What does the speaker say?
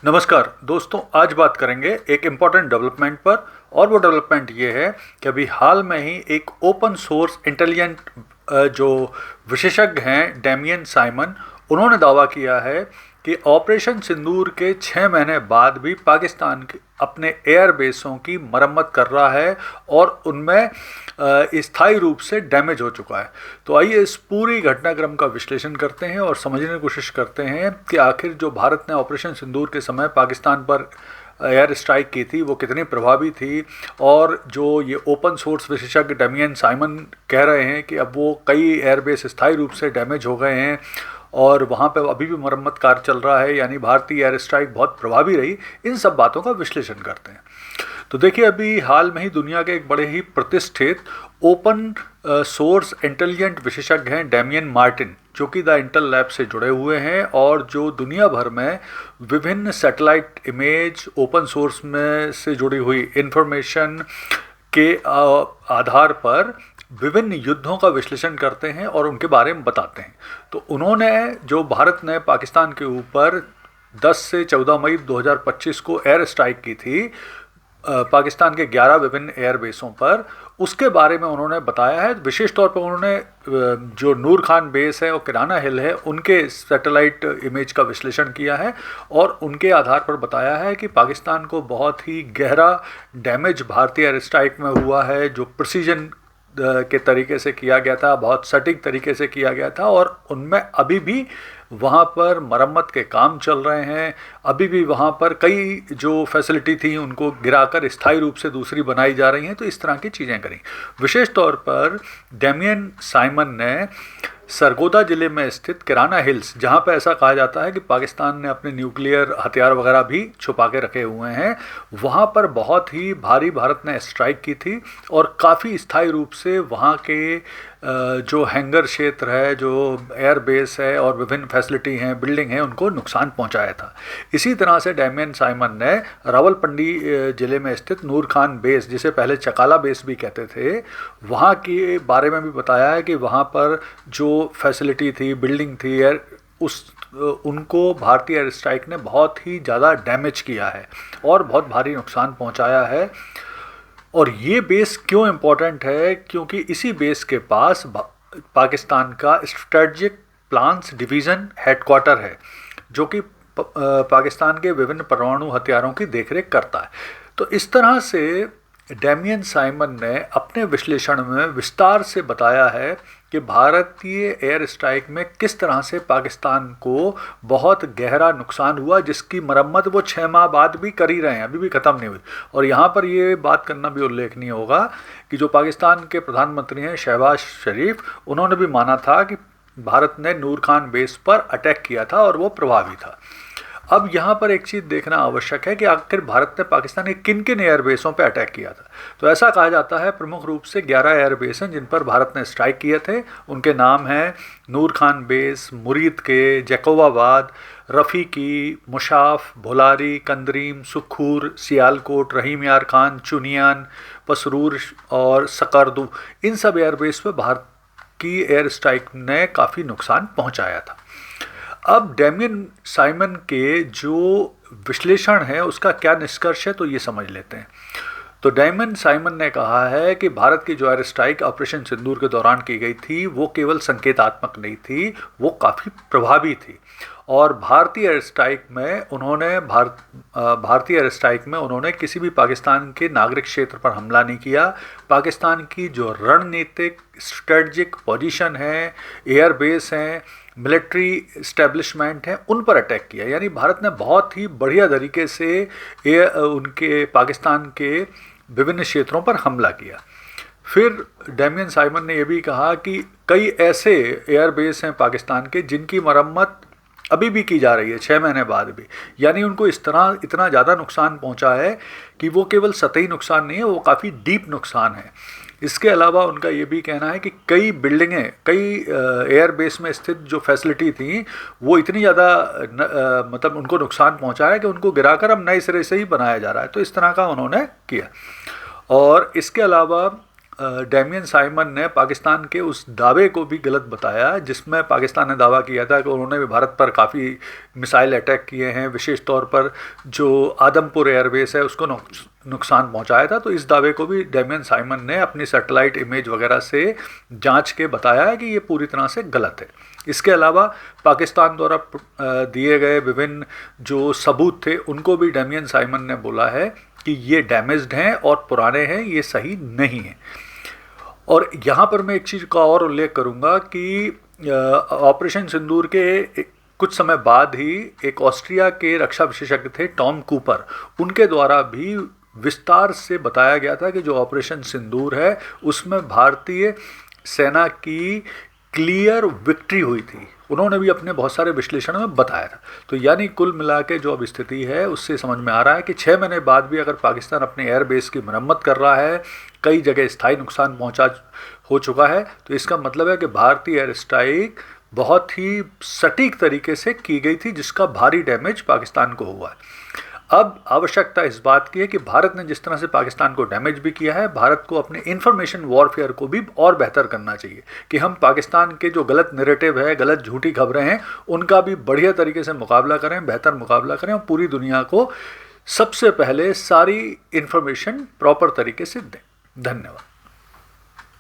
नमस्कार दोस्तों, आज बात करेंगे एक इम्पॉर्टेंट डेवलपमेंट पर। और वो डेवलपमेंट ये है कि अभी हाल में ही एक ओपन सोर्स इंटेलिजेंट जो विशेषज्ञ हैं डैमियन साइमन, उन्होंने दावा किया है कि ऑपरेशन सिंदूर के 6 महीने बाद भी पाकिस्तान अपने एयर बेसों की मरम्मत कर रहा है और उनमें स्थायी रूप से डैमेज हो चुका है। तो आइए इस पूरी घटनाक्रम का विश्लेषण करते हैं और समझने की कोशिश करते हैं कि आखिर जो भारत ने ऑपरेशन सिंदूर के समय पाकिस्तान पर एयर स्ट्राइक की थी वो कितनी प्रभावी थी। और जो ये ओपन सोर्स विशेषज्ञ डैमियन साइमन कह रहे हैं कि अब वो कई एयरबेस स्थायी रूप से डैमेज हो गए हैं और वहाँ पे अभी भी मरम्मत कार्य चल रहा है, यानी भारतीय एयर स्ट्राइक बहुत प्रभावी रही। इन सब बातों का विश्लेषण करते हैं। तो देखिए, अभी हाल में ही दुनिया के एक बड़े ही प्रतिष्ठित ओपन सोर्स इंटेलिजेंट विशेषज्ञ हैं डैमियन मार्टिन, जो कि द इंटेल लैब से जुड़े हुए हैं और जो दुनिया भर में विभिन्न सैटेलाइट इमेज ओपन सोर्स में से जुड़ी हुई इंफॉर्मेशन के आधार पर विभिन्न युद्धों का विश्लेषण करते हैं और उनके बारे में बताते हैं। तो उन्होंने जो भारत ने पाकिस्तान के ऊपर 10 से 14 मई 2025 को एयर स्ट्राइक की थी पाकिस्तान के 11 विभिन्न एयरबेसों पर, उसके बारे में उन्होंने बताया है। विशेष तौर पर उन्होंने जो नूर खान बेस है और किराना हिल है उनके सैटेलाइट इमेज का विश्लेषण किया है और उनके आधार पर बताया है कि पाकिस्तान को बहुत ही गहरा डैमेज भारतीय एयर स्ट्राइक में हुआ है, जो प्रिसीजन के तरीके से किया गया था, बहुत सटीक तरीके से किया गया था और उनमें अभी भी वहाँ पर मरम्मत के काम चल रहे हैं। अभी भी वहाँ पर कई जो फैसिलिटी थी उनको गिराकर स्थायी रूप से दूसरी बनाई जा रही हैं। तो इस तरह की चीज़ें करी। विशेष तौर पर डैमियन साइमन ने सरगोदा ज़िले में स्थित किराना हिल्स, जहाँ पर ऐसा कहा जाता है कि पाकिस्तान ने अपने न्यूक्लियर हथियार वगैरह भी छुपा के रखे हुए हैं, वहाँ पर बहुत ही भारी भारत ने स्ट्राइक की थी और काफ़ी स्थायी रूप से वहाँ के जो हैंगर क्षेत्र है, जो एयर बेस है और विभिन्न फैसिलिटी हैं, बिल्डिंग हैं, उनको नुकसान पहुंचाया था। इसी तरह से डैमियन साइमन ने रावलपिंडी ज़िले में स्थित नूर खान बेस, जिसे पहले चकाला बेस भी कहते थे, वहाँ के बारे में भी बताया है कि वहाँ पर जो फैसिलिटी थी, बिल्डिंग थी, उनको भारतीय एयर स्ट्राइक ने बहुत ही ज़्यादा डैमेज किया है और बहुत भारी नुकसान पहुँचाया है। और ये बेस क्यों इम्पोर्टेंट है? क्योंकि इसी बेस के पास पाकिस्तान का स्ट्रेटजिक प्लान्स डिवीज़न हेडक्वार्टर है, जो कि पाकिस्तान के विभिन्न परमाणु हथियारों की देखरेख करता है। तो इस तरह से डैमियन साइमन ने अपने विश्लेषण में विस्तार से बताया है कि भारतीय एयर स्ट्राइक में किस तरह से पाकिस्तान को बहुत गहरा नुकसान हुआ, जिसकी मरम्मत वो 6 माह बाद भी कर ही रहे हैं, अभी भी ख़त्म नहीं हुई। और यहाँ पर ये बात करना भी उल्लेखनीय होगा कि जो पाकिस्तान के प्रधानमंत्री हैं शहबाज शरीफ, उन्होंने भी माना था कि भारत ने नूर खान बेस पर अटैक किया था और वो प्रभावी था। अब यहाँ पर एक चीज़ देखना आवश्यक है कि आखिर भारत ने पाकिस्तान के किन किन एयरबेसों पर अटैक किया था। तो ऐसा कहा जाता है प्रमुख रूप से 11 एयरबेस हैं जिन पर भारत ने स्ट्राइक किए थे। उनके नाम हैं नूर खान बेस, मुरीद के, जैकोबाबाद, रफ़ीकी, मुशाफ, भोलारी, कंदरीम, सुखूर, सियालकोट, रहीम यार खान, चुनियान, पसरूर और सकरदू। इन सब एयरबेस पर भारत की एयर स्ट्राइक ने काफ़ी नुकसान पहुँचाया था। अब डैमियन साइमन के जो विश्लेषण है उसका क्या निष्कर्ष है, तो ये समझ लेते हैं। तो डैमियन साइमन ने कहा है कि भारत की जो एयर स्ट्राइक ऑपरेशन सिंदूर के दौरान की गई थी वो केवल संकेतात्मक नहीं थी, वो काफ़ी प्रभावी थी। और भारतीय एयर स्ट्राइक में उन्होंने किसी भी पाकिस्तान के नागरिक क्षेत्र पर हमला नहीं किया। पाकिस्तान की जो रणनीतिक स्ट्रेटजिक पोजीशन है, एयर बेस हैं, मिलिट्री इस्टेब्लिशमेंट हैं, उन पर अटैक किया। यानी भारत ने बहुत ही बढ़िया तरीके से उनके पाकिस्तान के विभिन्न क्षेत्रों पर हमला किया। फिर डैमियन साइमन ने यह भी कहा कि कई ऐसे एयरबेस हैं पाकिस्तान के जिनकी मरम्मत अभी भी की जा रही है 6 महीने बाद भी। यानी उनको इस तरह इतना ज़्यादा नुकसान पहुंचा है कि वो केवल सतही नुकसान नहीं है, वो काफ़ी डीप नुकसान है। इसके अलावा उनका ये भी कहना है कि कई बिल्डिंगें, कई एयरबेस में स्थित जो फैसिलिटी थी वो इतनी ज़्यादा मतलब उनको नुकसान पहुंचा है कि उनको गिराकर अब नए सिरे से ही बनाया जा रहा है। तो इस तरह का उन्होंने किया। और इसके अलावा डेमियन साइमन ने पाकिस्तान के उस दावे को भी गलत बताया जिसमें पाकिस्तान ने दावा किया था कि उन्होंने भी भारत पर काफ़ी मिसाइल अटैक किए हैं, विशेष तौर पर जो आदमपुर एयरबेस है उसको नुकसान पहुंचाया था। तो इस दावे को भी डेमियन साइमन ने अपनी सैटेलाइट इमेज वगैरह से जांच के बताया है कि ये पूरी तरह से गलत है। इसके अलावा पाकिस्तान द्वारा दिए गए विभिन्न जो सबूत थे उनको भी डेमियन साइमन ने बोला है कि ये डैमेज्ड हैं और पुराने हैं, ये सही नहीं है। और यहाँ पर मैं एक चीज़ का और उल्लेख करूँगा कि ऑपरेशन सिंदूर के कुछ समय बाद ही एक ऑस्ट्रिया के रक्षा विशेषज्ञ थे टॉम कूपर, उनके द्वारा भी विस्तार से बताया गया था कि जो ऑपरेशन सिंदूर है उसमें भारतीय सेना की क्लियर विक्ट्री हुई थी। उन्होंने भी अपने बहुत सारे विश्लेषण में बताया था। तो यानी कुल मिला के जो अब स्थिति है उससे समझ में आ रहा है कि 6 महीने बाद भी अगर पाकिस्तान अपने एयरबेस की मरम्मत कर रहा है, कई जगह स्थायी नुकसान हो चुका है, तो इसका मतलब है कि भारतीय एयर स्ट्राइक बहुत ही सटीक तरीके से की गई थी जिसका भारी डैमेज पाकिस्तान को हुआ है। अब आवश्यकता इस बात की है कि भारत ने जिस तरह से पाकिस्तान को डैमेज भी किया है, भारत को अपने इंफॉर्मेशन वॉरफेयर को भी और बेहतर करना चाहिए कि हम पाकिस्तान के जो गलत नैरेटिव है, गलत झूठी खबरें हैं, उनका भी बढ़िया तरीके से मुकाबला करें, बेहतर मुकाबला करें और पूरी दुनिया को सबसे पहले सारी इंफॉर्मेशन प्रॉपर तरीके से दें। धन्यवाद।